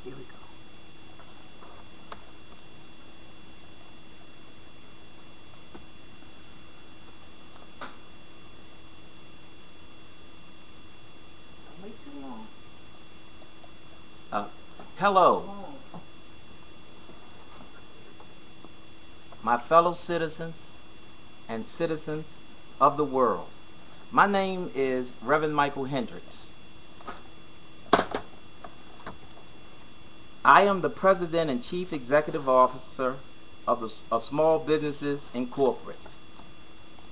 Here we go. Don't wait too long. Hello, my fellow citizens and citizens of the world. My name is Reverend Michael Hendricks. I am the President and Chief Executive Officer of Small Businesses Incorporated.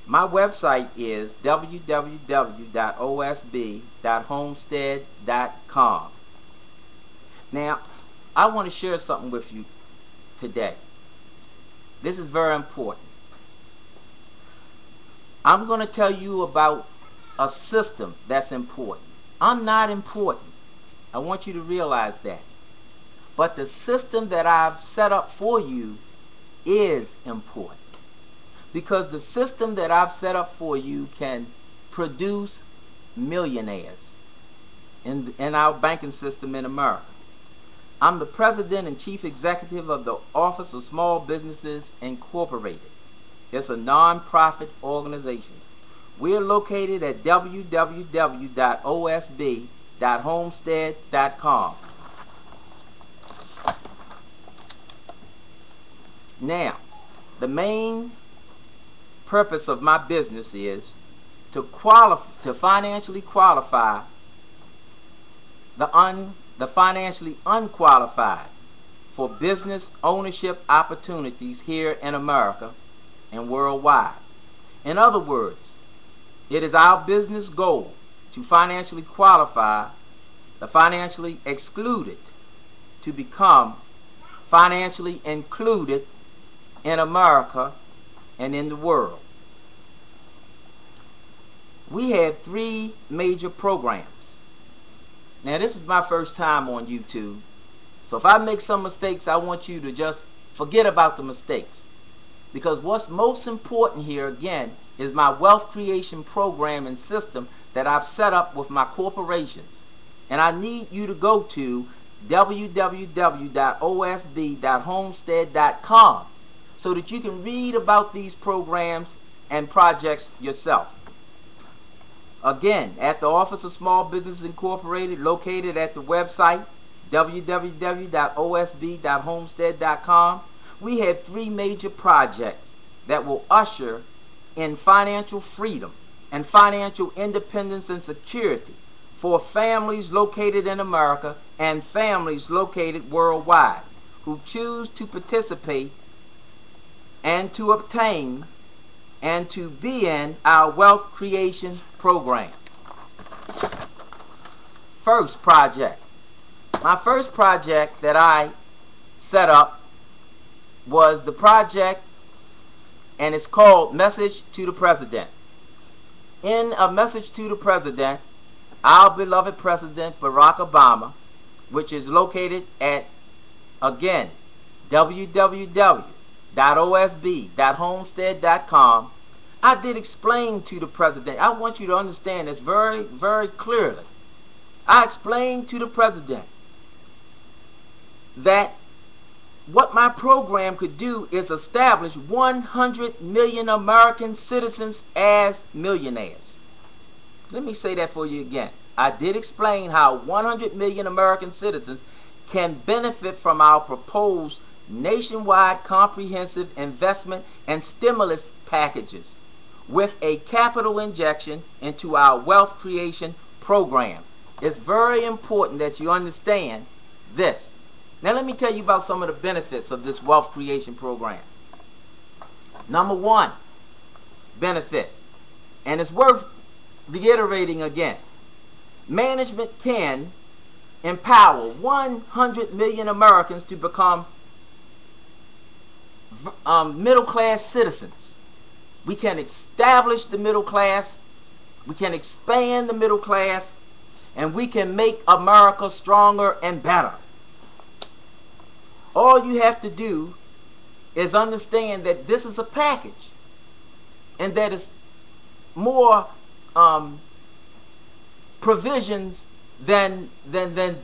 My website is www.osb.homestead.com. Now, I want to share something with you today. This is very important. I'm going to tell you about a system that's important. I'm not important. I want you to realize that. But the system that I've set up for you is important. Because the system that I've set up for you can produce millionaires in our banking system in America. I'm the President and Chief Executive of the Office of Small Businesses Incorporated. It's a non-profit organization. We're located at www.osb.homestead.com. Now, the main purpose of my business is to financially qualify the financially unqualified for business ownership opportunities here in America and worldwide. In other words, it is our business goal to financially qualify the financially excluded to become financially included in America and in the world. We have 3 major programs. Now, this is my first time on YouTube, so if I make some mistakes, I want you to just forget about the mistakes. Because what's most important here, again, is my wealth creation program and system that I've set up with my corporations. And I need you to go to www.osb.homestead.com so that you can read about these programs and projects yourself. Again, at the Office of Small Business Incorporated, located at the website www.osb.homestead.com, we have 3 major projects that will usher in financial freedom and financial independence and security for families located in America and families located worldwide who choose to participate and to obtain and to be in our wealth creation program. First project. My first project that I set up was the project, and it's called Message to the President. In A Message to the President, our beloved President Barack Obama, which is located at, again, www.osb.homestead.com, I did explain to the President. I want you to understand this very, very clearly. I explained to the President that what my program could do is establish 100 million American citizens as millionaires. Let me say that for you again. I did explain how 100 million American citizens can benefit from our proposed nationwide comprehensive investment and stimulus packages with a capital injection into our wealth creation program. It's very important that you understand this. Now let me tell you about some of the benefits of this wealth creation program. Number 1 benefit, and it's worth reiterating again, management can empower 100 million Americans to become middle-class citizens. We can establish the middle class, we can expand the middle class, and we can make America stronger and better. All you have to do is understand that this is a package and that it's more provisions than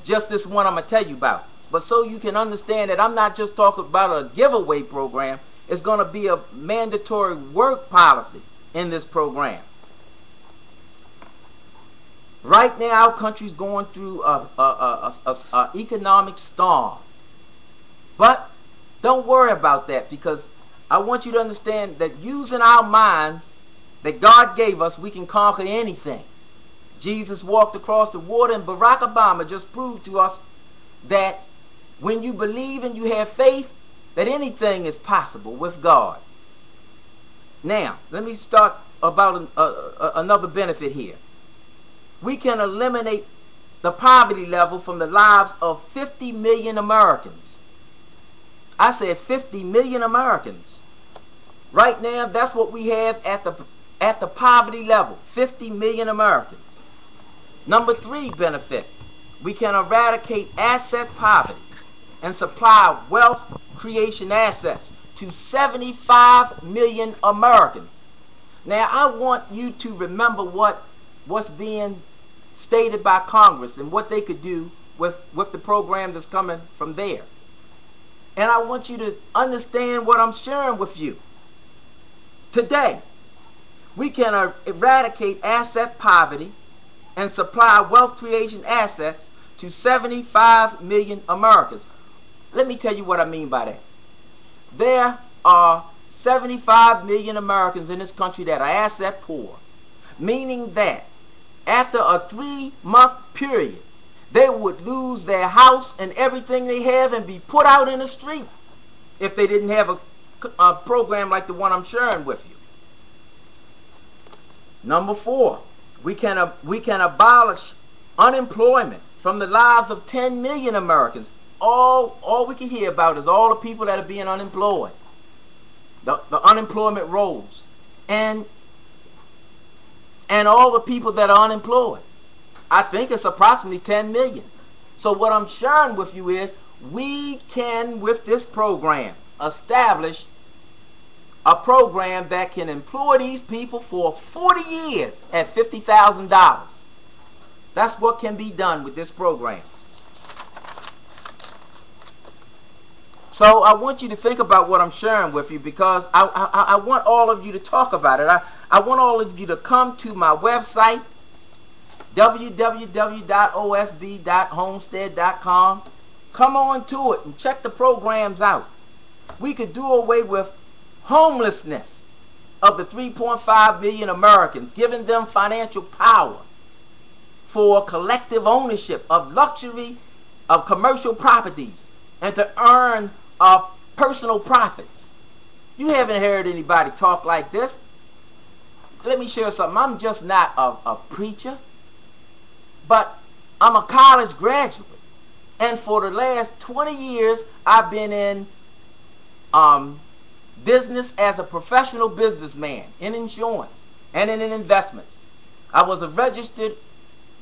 just this one I'm going to tell you about. but so you can understand that I'm not just talking about a giveaway program. It's going to be a mandatory work policy in this program. Right now, our country's going through a economic storm. But don't worry about that, because I want you to understand that using our minds that God gave us, we can conquer anything. Jesus walked across the water, and Barack Obama just proved to us that when you believe and you have faith, that anything is possible with God. Now, let me start about another benefit here. We can eliminate the poverty level from the lives of 50 million Americans. I said 50 million Americans. Right now, that's what we have at the poverty level, 50 million Americans. Number 3 benefit, we can eradicate asset poverty and supply wealth creation assets to 75 million Americans. Now, I want you to remember what's being stated by Congress and what they could do with the program that's coming from there. And I want you to understand what I'm sharing with you. Today, we can eradicate asset poverty and supply wealth creation assets to 75 million Americans. Let me tell you what I mean by that. There are 75 million Americans in this country that are asset poor, meaning that after a 3-month period, they would lose their house and everything they have and be put out in the street if they didn't have a program like the one I'm sharing with you. Number 4, we can abolish unemployment from the lives of 10 million Americans. All we can hear about is all the people that are being unemployed, the unemployment rolls, and all the people that are unemployed. I think it's approximately 10 million. So what I'm sharing with you is we can, with this program, establish a program that can employ these people for 40 years at $50,000. That's what can be done with this program. So I want you to think about what I'm sharing with you, because I want all of you to talk about it. I want all of you to come to my website, www.osb.homestead.com. Come on to it and check the programs out. We could do away with homelessness of the 3.5 million Americans, giving them financial power for collective ownership of luxury of commercial properties and to earn personal profits. You haven't heard anybody talk like this. Let me share something. I'm just not a preacher, but I'm a college graduate. And for the last 20 years, I've been in business as a professional businessman in insurance and in investments. I was a registered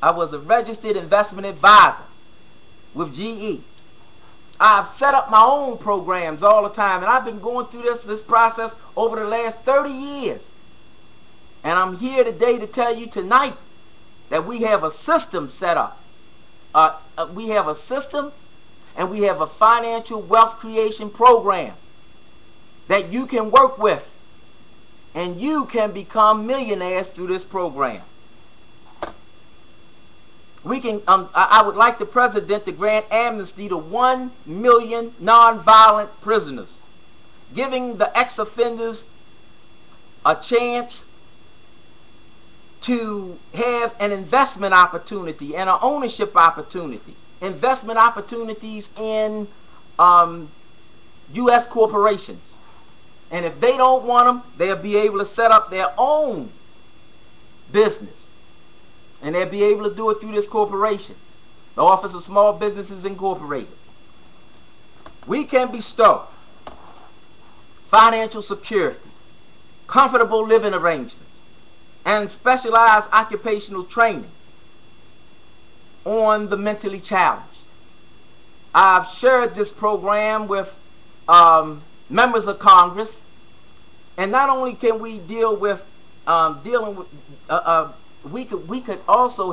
investment advisor with GE. I've set up my own programs all the time, and I've been going through this process over the last 30 years. And I'm here today to tell you tonight that we have a system set up. We have a system, and we have a financial wealth creation program that you can work with, and you can become millionaires through this program. We can. I would like the president to grant amnesty to 1 million nonviolent prisoners, giving the ex-offenders a chance to have an investment opportunity and an ownership opportunity. Investment opportunities in U.S. corporations. And if they don't want them, they'll be able to set up their own business. And they'll be able to do it through this corporation, the Office of Small Businesses Incorporated. We can bestow financial security, comfortable living arrangements, and specialized occupational training on the mentally challenged. I've shared this program with members of Congress, and not only can we deal with we could also